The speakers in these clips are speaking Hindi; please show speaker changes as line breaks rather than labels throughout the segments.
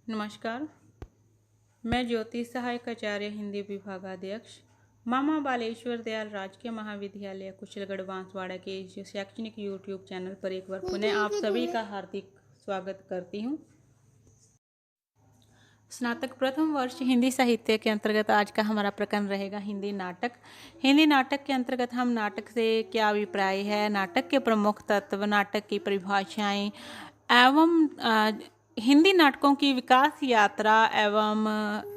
नमस्कार। मैं ज्योति सहायक आचार्य हिंदी विभागाध्यक्ष मामा बालेश्वर दयाल राजकीय महाविद्यालय कुशलगढ़ बांसवाड़ा के इस शैक्षणिक यूट्यूब चैनल पर एक बार पुनः आप सभी का हार्दिक स्वागत करती हूँ। स्नातक प्रथम वर्ष हिंदी साहित्य के अंतर्गत आज का हमारा प्रकरण रहेगा हिंदी नाटक। हिंदी नाटक के अंतर्गत हम नाटक से क्या अभिप्राय है, नाटक के प्रमुख तत्व, नाटक की परिभाषाएं एवं हिंदी नाटकों की विकास यात्रा एवं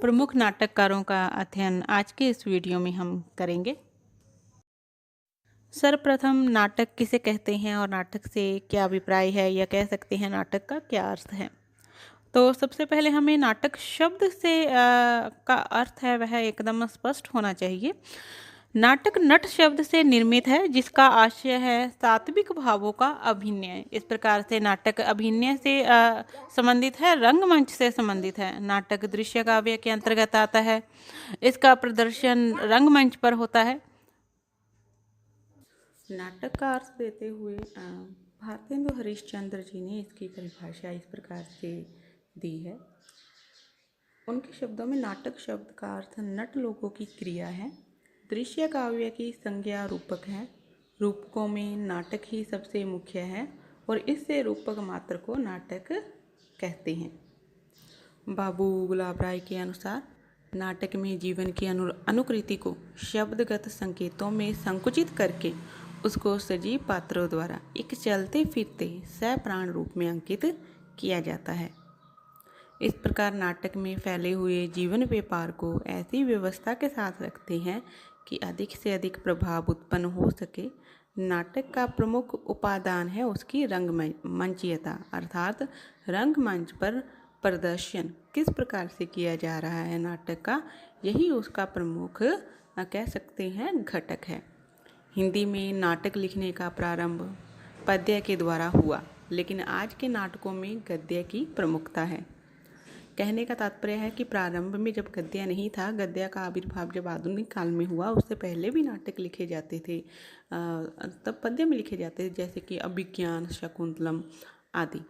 प्रमुख नाटककारों का अध्ययन आज के इस वीडियो में हम करेंगे। सर्वप्रथम नाटक किसे कहते हैं और नाटक से क्या अभिप्राय है, या कह सकते हैं नाटक का क्या अर्थ है। तो सबसे पहले हमें नाटक शब्द से का अर्थ है वह एकदम स्पष्ट होना चाहिए। नाटक नट शब्द से निर्मित है जिसका आशय है सात्विक भावों का अभिनय। इस प्रकार से नाटक अभिनय से संबंधित है, रंगमंच से संबंधित है। नाटक दृश्य काव्य के अंतर्गत आता है, इसका प्रदर्शन रंगमंच पर होता है। नाटक का अर्थ देते हुए भारतेंदु हरिश्चंद्र जी ने इसकी परिभाषा इस प्रकार से दी है। उनके शब्दों में नाटक शब्द का अर्थ नट लोगों की क्रिया है, दृश्य काव्य की संज्ञा रूपक है। रूपकों में नाटक ही सबसे मुख्य है और इससे रूपक मात्र को नाटक कहते हैं। बाबू गुलाब राय के अनुसार नाटक में जीवन की अनुकृति को शब्दगत संकेतों में संकुचित करके उसको सजीव पात्रों द्वारा एक चलते फिरते सप्राण रूप में अंकित किया जाता है। इस प्रकार नाटक में फैले हुए जीवन व्यापार को ऐसी व्यवस्था के साथ रखते हैं कि अधिक से अधिक प्रभाव उत्पन्न हो सके। नाटक का प्रमुख उपादान है उसकी रंगमंचीयता, अर्थात रंगमंच पर प्रदर्शन किस प्रकार से किया जा रहा है नाटक का, यही उसका प्रमुख कह सकते हैं घटक है। हिंदी में नाटक लिखने का प्रारंभ पद्य के द्वारा हुआ, लेकिन आज के नाटकों में गद्य की प्रमुखता है। कहने का तात्पर्य है कि प्रारंभ में जब गद्य नहीं था, गद्य का आविर्भाव जब आधुनिक काल में हुआ, उससे पहले भी नाटक लिखे जाते थे, तब पद्य में लिखे जाते थे, जैसे कि अभिज्ञान, शकुंतलम आदि।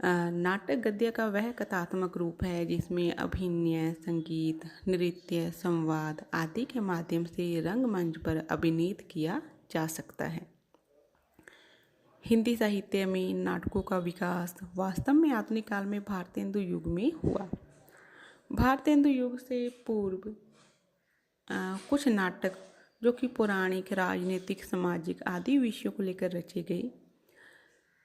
नाटक गद्य का वह कथात्मक रूप है जिसमें अभिनय, संगीत, नृत्य, संवाद आदि के माध्यम से रंगमंच पर अभिनीत किया जा सकता है। हिंदी साहित्य में नाटकों का विकास वास्तव में आधुनिक काल में भारतेंदु युग में हुआ। भारतेंदु युग से पूर्व कुछ नाटक जो कि पौराणिक, राजनीतिक, सामाजिक आदि विषयों को लेकर रचे गए।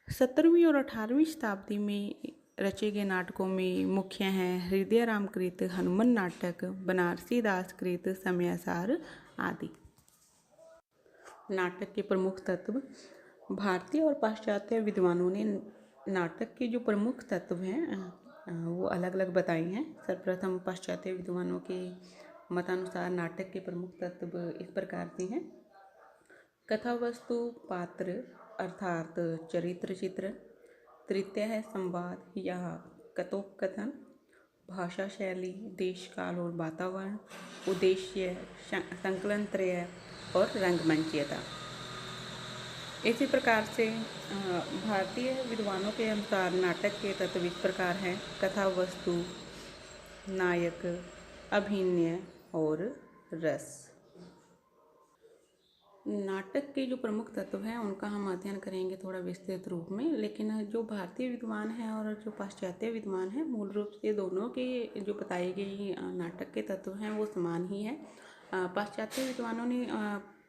17वीं और 18वीं शताब्दी में रचे गए नाटकों में मुख्य हैं हृदय राम कृत हनुमान नाटक, बनारसी दास कृत समयसार आदि। नाटक के प्रमुख तत्व भारतीय और पाश्चात्य विद्वानों ने नाटक के जो प्रमुख तत्व हैं वो अलग अलग बताए हैं। सर्वप्रथम पाश्चात्य विद्वानों के मतानुसार नाटक के प्रमुख तत्व इस प्रकार से हैं। कथा वस्तु पात्र अर्थात चरित्र चित्र, तृतीय है संवाद या कथोपकथन, भाषा शैली, देश काल और वातावरण, उद्देश्य, संकलन त्रय और रंगमंचीयता। इसी प्रकार से भारतीय विद्वानों के अनुसार नाटक के तत्व इस प्रकार हैं: कथा वस्तु, नायक, अभिनय और रस। नाटक के जो प्रमुख तत्व हैं उनका हम अध्ययन करेंगे थोड़ा विस्तृत रूप में, लेकिन जो भारतीय विद्वान हैं और जो पाश्चात्य विद्वान हैं, मूल रूप से दोनों के जो बताई गई नाटक के तत्व हैं वो समान ही हैं। पाश्चात्य विद्वानों ने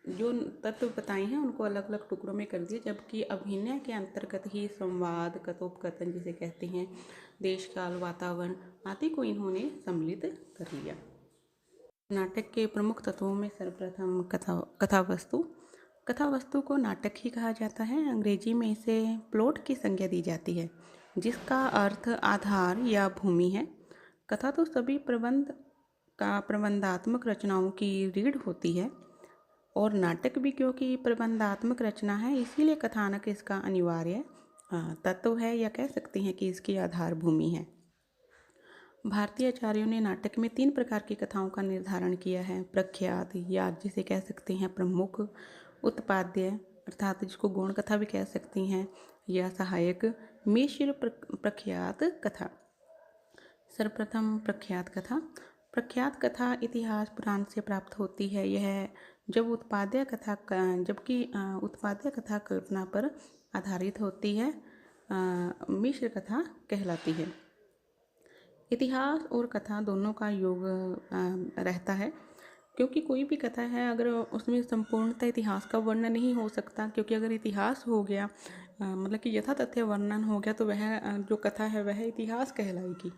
जो तत्व बताए हैं उनको अलग अलग टुकड़ों में कर दिए, जबकि अभिनय के अंतर्गत ही संवाद, कथोपकथन जिसे कहते हैं, देश काल, वातावरण आदि को इन्होंने सम्मिलित कर लिया। नाटक के प्रमुख तत्वों में सर्वप्रथम कथा वस्तु को नाटक ही कहा जाता है। अंग्रेजी में इसे प्लॉट की संज्ञा दी जाती है जिसका अर्थ आधार या भूमि है। कथा तो सभी प्रबंधात्मक रचनाओं की रीढ़ होती है और नाटक भी क्योंकि प्रबंधात्मक रचना है इसीलिए कथानक इसका अनिवार्य तत्व है, या कह सकते हैं कि इसकी आधार भूमि है। भारतीय आचार्यों ने नाटक में 3 प्रकार की कथाओं का निर्धारण किया है: प्रख्यात या जिसे कह सकते हैं प्रमुख, उत्पाद्य अर्थात जिसको गौण कथा भी कह सकती हैं, या सहायक, मिश्र प्रख्यात कथा। सर्वप्रथम प्रख्यात कथा। प्रख्यात कथा इतिहास पुराण से प्राप्त होती है। यह जबकि उत्पाद्य कथा कल्पना पर आधारित होती है, मिश्र कथा कहलाती है। इतिहास और कथा दोनों का योग रहता है, क्योंकि कोई भी कथा है अगर उसमें संपूर्णतः इतिहास का वर्णन नहीं हो सकता, क्योंकि अगर इतिहास हो गया मतलब कि यथा तथ्य वर्णन हो गया तो वह जो कथा है वह इतिहास कहलाएगी।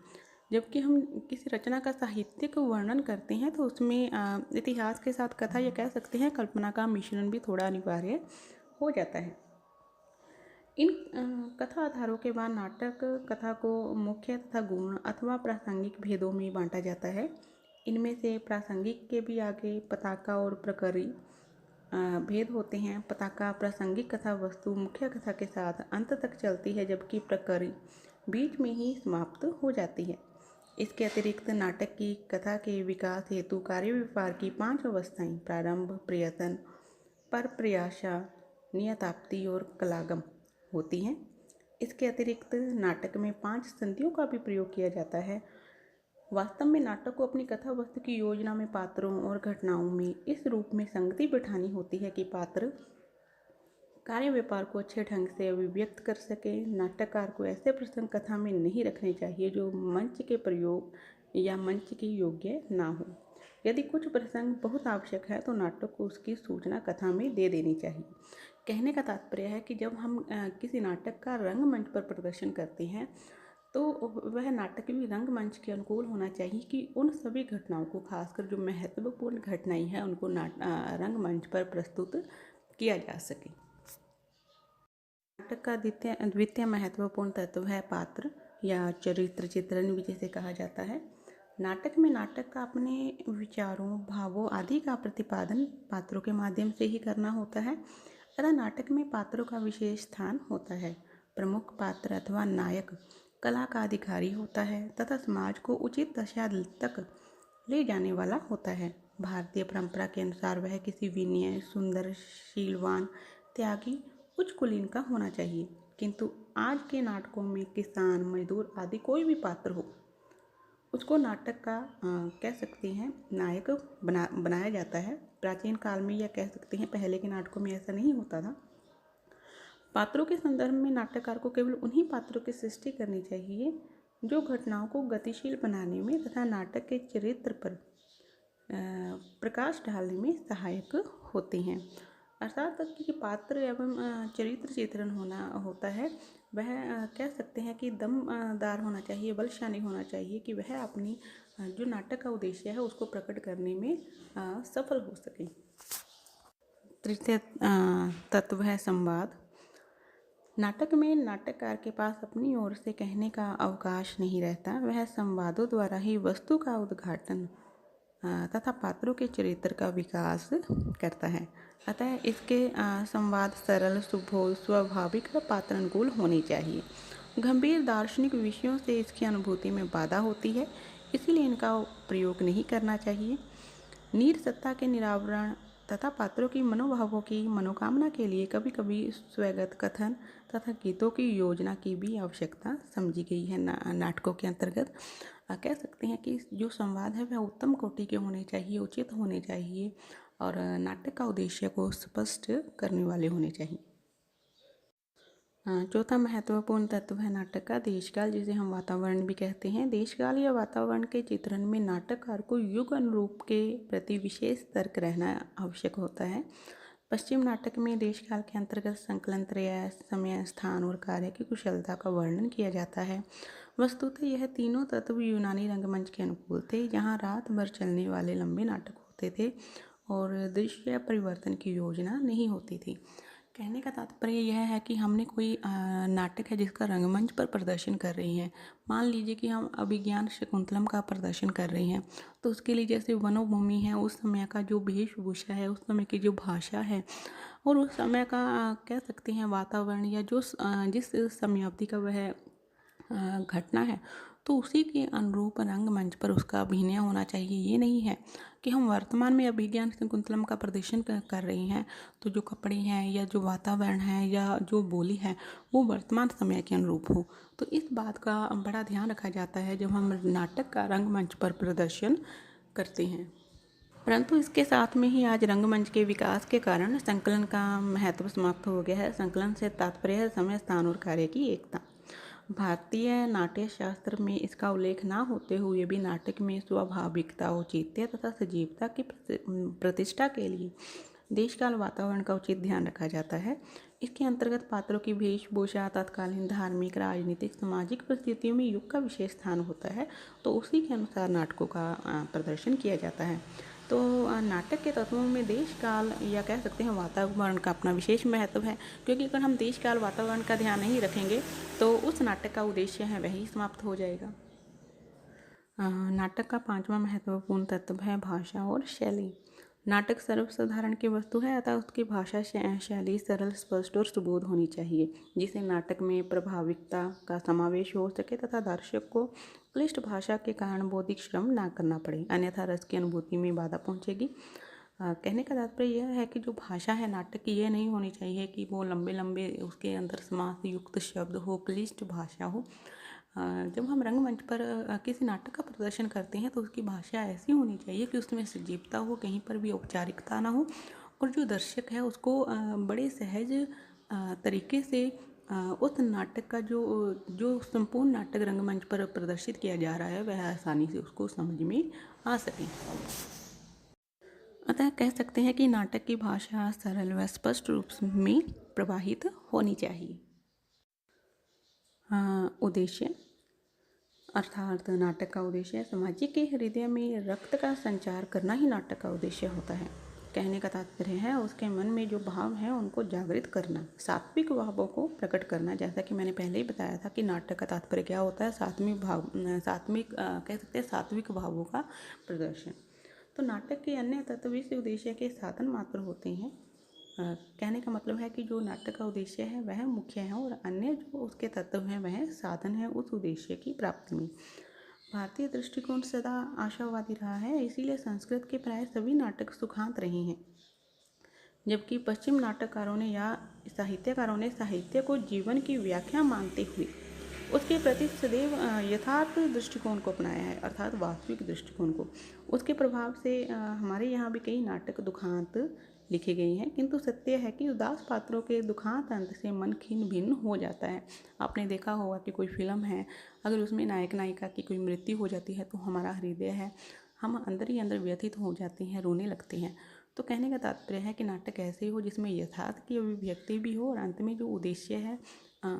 जबकि हम किसी रचना का साहित्यिक वर्णन करते हैं तो उसमें इतिहास के साथ कथा या कह सकते हैं कल्पना का मिश्रण भी थोड़ा अनिवार्य हो जाता है। इन कथा आधारों के बाद नाटक कथा को मुख्य तथा गुण अथवा प्रासंगिक भेदों में बांटा जाता है। इनमें से प्रासंगिक के भी आगे पताका और प्रकरी भेद होते हैं। पताका प्रासंगिक कथा वस्तु मुख्य कथा के साथ अंत तक चलती है, जबकि प्रकरी बीच में ही समाप्त हो जाती है। इसके अतिरिक्त नाटक की कथा के विकास हेतु कार्य व्यवहार की 5 अवस्थाएं प्रारंभ, प्रयत्न, परप्रयासा, नियताप्ति और कलागम होती हैं। इसके अतिरिक्त नाटक में 5 संधियों का भी प्रयोग किया जाता है। वास्तव में नाटक को अपनी कथा वस्तु की योजना में पात्रों और घटनाओं में इस रूप में संगति बिठानी होती है कि पात्र कार्य व्यापार को अच्छे ढंग से अभिव्यक्त कर सके। नाटककार को ऐसे प्रसंग कथा में नहीं रखने चाहिए जो मंच के प्रयोग या मंच के योग्य ना हो। यदि कुछ प्रसंग बहुत आवश्यक है तो नाटक को उसकी सूचना कथा में दे देनी चाहिए। कहने का तात्पर्य है कि जब हम किसी नाटक का रंगमंच पर प्रदर्शन करते हैं तो वह नाटक भी रंगमंच के अनुकूल होना चाहिए कि उन सभी घटनाओं को, खासकर जो महत्वपूर्ण घटनाएं हैं, उनको रंगमंच पर प्रस्तुत किया जा सके। नाटक का द्वितीय महत्वपूर्ण तत्व है पात्र या चरित्र चित्रण भी जिसे कहा जाता है। नाटक में नाटक का अपने विचारों, भावों आदि का प्रतिपादन पात्रों के माध्यम से ही करना होता है। अतः नाटक में पात्रों का विशेष स्थान होता है। प्रमुख पात्र अथवा नायक कला का अधिकारी होता है तथा समाज को उचित दशा तक ले जाने वाला होता है। भारतीय परंपरा के अनुसार वह किसी विनय, सुंदर, शीलवान, त्यागी, उच्च कुलीन का होना चाहिए। किंतु आज के नाटकों में किसान, मजदूर आदि कोई भी पात्र हो, उसको नाटक का कह सकते हैं नायक बनाया जाता है। प्राचीन काल में या कह सकते हैं पहले के नाटकों में ऐसा नहीं होता था। पात्रों के संदर्भ में नाटककार को केवल उन्हीं पात्रों की सृष्टि करनी चाहिए जो घटनाओं को गतिशील बनाने में तथा नाटक के चरित्र पर प्रकाश डालने में सहायक होते हैं। अर्थात कि पात्र एवं चरित्र चित्रण होता है वह कह सकते हैं कि दमदार होना चाहिए, बलशाली होना चाहिए कि वह अपनी जो नाटक का उद्देश्य है उसको प्रकट करने में सफल हो सके। तृतीय तत्व है संवाद। नाटक में नाटककार के पास अपनी ओर से कहने का अवकाश नहीं रहता। वह संवादों द्वारा ही वस्तु का उद्घाटन तथा पात्रों के चरित्र का विकास करता है। अतः इसके संवाद सरल, सुबोध, स्वाभाविक व पात्रानुकूल होने चाहिए। गंभीर दार्शनिक विषयों से इसकी अनुभूति में बाधा होती है, इसीलिए इनका प्रयोग नहीं करना चाहिए। नीर सत्ता के निरावरण तथा पात्रों की मनोभावों की मनोकामना के लिए कभी कभी स्वैगत कथन तथा गीतों की योजना की भी आवश्यकता समझी गई है। नाटकों के अंतर्गत कह सकते हैं कि जो संवाद है वह उत्तम कोटि के होने चाहिए, उचित होने चाहिए और नाटक का उद्देश्य को स्पष्ट करने वाले होने चाहिए। चौथा महत्वपूर्ण तत्व है नाटक का देशकाल, जिसे हम वातावरण भी कहते हैं। देशकाल या वातावरण के चित्रण में नाटककार को युग अनुरूप के प्रति विशेष तर्क रहना आवश्यक होता है। पश्चिम नाटक में देशकाल के अंतर्गत संकलन, त्रय, समय, स्थान और कार्य की कुशलता का वर्णन किया जाता है। वस्तुतः यह तीनों तत्व यूनानी रंगमंच के अनुकूल थे, जहाँ रात भर चलने वाले लंबे नाटक होते थे और दृश्य परिवर्तन की योजना नहीं होती थी। कहने का तात्पर्य यह है कि हमने कोई नाटक है जिसका रंगमंच पर प्रदर्शन कर रही हैं। मान लीजिए कि हम अभिज्ञान शकुंतलम का प्रदर्शन कर रही हैं, तो उसके लिए जैसे वनोभूमि है, उस समय का जो वेशभूषा है, उस समय की जो भाषा है और उस समय का कह सकते हैं वातावरण या जो जिस समयावधि का वह घटना है तो उसी के अनुरूप रंगमंच पर उसका अभिनय होना चाहिए। ये नहीं है कि हम वर्तमान में अभिज्ञान शकुंतलम का प्रदर्शन कर रही हैं तो जो कपड़े हैं या जो वातावरण है या जो बोली है वो वर्तमान समय के अनुरूप हो। तो इस बात का बड़ा ध्यान रखा जाता है जब हम नाटक का रंगमंच पर प्रदर्शन करते हैं। परंतु इसके साथ में ही आज रंगमंच के विकास के कारण संकलन का महत्व समाप्त हो गया है। संकलन से तात्पर्य है समय, स्थान और कार्य की एकता। भारतीय नाट्य शास्त्र में इसका उल्लेख ना होते हुए भी नाटक में स्वाभाविकता, औचित्य तथा सजीवता की प्रतिष्ठा के लिए देश काल वातावरण का उचित ध्यान रखा जाता है। इसके अंतर्गत पात्रों की वेशभूषा तत्कालीन धार्मिक, राजनीतिक, सामाजिक परिस्थितियों में युग का विशेष स्थान होता है, तो उसी के अनुसार नाटकों का प्रदर्शन किया जाता है। तो नाटक के तत्वों में देश काल या कह सकते हैं वातावरण का अपना विशेष महत्व है, क्योंकि अगर हम देश काल वातावरण का ध्यान नहीं रखेंगे तो उस नाटक का उद्देश्य है वही समाप्त हो जाएगा। नाटक का 5वां महत्वपूर्ण तत्व है भाषा और शैली। नाटक सर्वसाधारण की वस्तु है, अतः उसकी भाषा शैली सरल, स्पष्ट और सुबोध होनी चाहिए, जिससे नाटक में प्रभाविकता का समावेश हो सके तथा दर्शक को क्लिष्ट भाषा के कारण बौद्धिक श्रम ना करना पड़े, अन्यथा रस की अनुभूति में बाधा पहुंचेगी। कहने का तात्पर्य यह है कि जो भाषा है नाटक की, ये नहीं होनी चाहिए कि वो लंबे लंबे उसके अंदर समास युक्त शब्द हो, क्लिष्ट भाषा हो। जब हम रंगमंच पर किसी नाटक का प्रदर्शन करते हैं तो उसकी भाषा ऐसी होनी चाहिए कि उसमें सजीवता हो, कहीं पर भी औपचारिकता ना हो, और जो दर्शक है उसको बड़े सहज तरीके से उस नाटक का जो संपूर्ण नाटक रंगमंच पर प्रदर्शित किया जा रहा है वह आसानी से उसको समझ में आ सके। अतः कह सकते हैं कि नाटक की भाषा सरल व स्पष्ट रूप में प्रवाहित होनी चाहिए। उद्देश्य अर्थात नाटक का उद्देश्य समाज के हृदय में रक्त का संचार करना ही नाटक का उद्देश्य होता है। कहने का तात्पर्य है उसके मन में जो भाव है उनको जागृत करना, सात्विक भावों को प्रकट करना। जैसा कि मैंने पहले ही बताया था कि नाटक का तात्पर्य क्या होता है, कह सकते हैं सात्विक भावों का प्रदर्शन। तो नाटक के अन्य तत्व इस उद्देश्य के साधन मात्र होते हैं। कहने का मतलब है कि जो नाटक का उद्देश्य है वह मुख्य है और अन्य जो उसके तत्व हैं वह साधन है उस उद्देश्य की प्राप्ति में। भारतीय दृष्टिकोण सदा आशावादी रहा है, इसीलिए संस्कृत के प्राय सभी नाटक सुखांत रहे हैं, जबकि पश्चिम नाटककारों ने या साहित्यकारों ने साहित्य को जीवन की व्याख्या मानते हुए उसके प्रति सदैव यथार्थ दृष्टिकोण को अपनाया है, अर्थात वास्तविक दृष्टिकोण को। उसके प्रभाव से हमारे यहाँ भी कई नाटक दुखांत लिखे गए हैं, किंतु सत्य है कि उदास पात्रों के दुखांत अंत से मन खिन्न भिन्न हो जाता है। आपने देखा होगा कि कोई फिल्म है, अगर उसमें नायक नायिका की कोई मृत्यु हो जाती है तो हमारा हृदय है, हम अंदर ही अंदर व्यथित हो जाते हैं, रोने लगते हैं। तो कहने का तात्पर्य है कि नाटक ऐसे हो जिसमें यथार्थ की अभिव्यक्ति भी हो और अंत में जो उद्देश्य है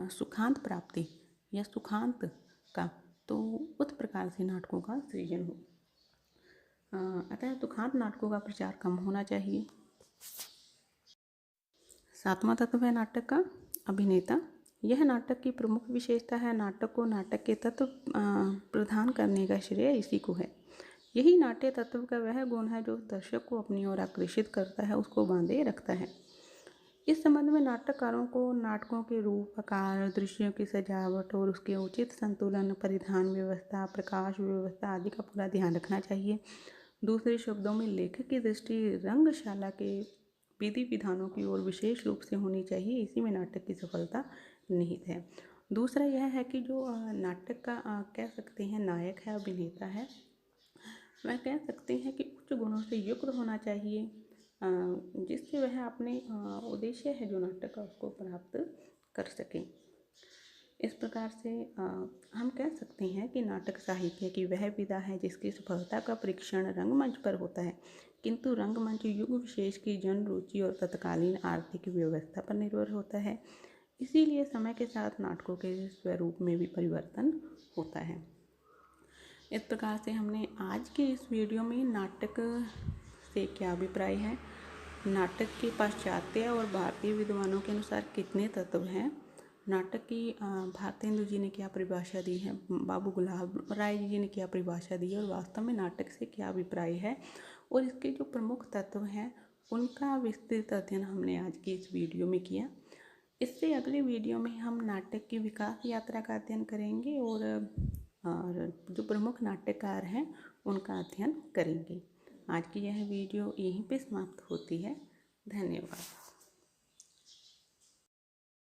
सुखांत प्राप्ति या सुखांत का, तो उस प्रकार से नाटकों का सृजन हो। अतः दुखांत नाटकों का प्रचार कम होना चाहिए। 7वां तत्व है नाटक का अभिनेता। यह नाटक की प्रमुख विशेषता है। नाटक को नाटक के तत्व प्रदान करने का श्रेय इसी को है। यही नाट्य तत्व का वह गुण है जो दर्शक को अपनी ओर आकर्षित करता है, उसको बांधे रखता है। इस संबंध में नाटककारों को नाटकों के रूप, आकार, दृश्यों की सजावट और उसके उचित संतुलन, परिधान व्यवस्था, प्रकाश व्यवस्था आदि का पूरा ध्यान रखना चाहिए। दूसरे शब्दों में लेखक की दृष्टि रंगशाला के विधि विधानों की ओर विशेष रूप से होनी चाहिए, इसी में नाटक की सफलता निहित है। दूसरा यह है कि जो नाटक का कह सकते हैं नायक है, अभिनेता है, वह कह सकते हैं कि उच्च गुणों से युक्त होना चाहिए, जिससे वह अपने उद्देश्य है जो नाटक का उसको प्राप्त कर सकें। इस प्रकार से हम कह सकते हैं कि नाटक साहित्य की वह विधा है जिसकी सफलता का परीक्षण रंगमंच पर होता है, किंतु रंगमंच युग विशेष की जन रुचि और तत्कालीन आर्थिक व्यवस्था पर निर्भर होता है। इसीलिए समय के साथ नाटकों के स्वरूप में भी परिवर्तन होता है। इस प्रकार से हमने आज के इस वीडियो में नाटक से क्या अभिप्राय है, नाटक के पाश्चात्य और भारतीय विद्वानों के अनुसार कितने तत्व हैं, नाटक की भारतेंदु जी ने क्या परिभाषा दी है, बाबू गुलाब राय जी ने क्या परिभाषा दी है और वास्तव में नाटक से क्या अभिप्राय है, और इसके जो प्रमुख तत्व हैं उनका विस्तृत अध्ययन हमने आज की इस वीडियो में किया। इससे अगले वीडियो में हम नाटक की विकास यात्रा का अध्ययन करेंगे और और जो प्रमुख नाट्यकार हैं उनका अध्ययन करेंगे। आज की यह वीडियो यहीं पे समाप्त होती है। धन्यवाद।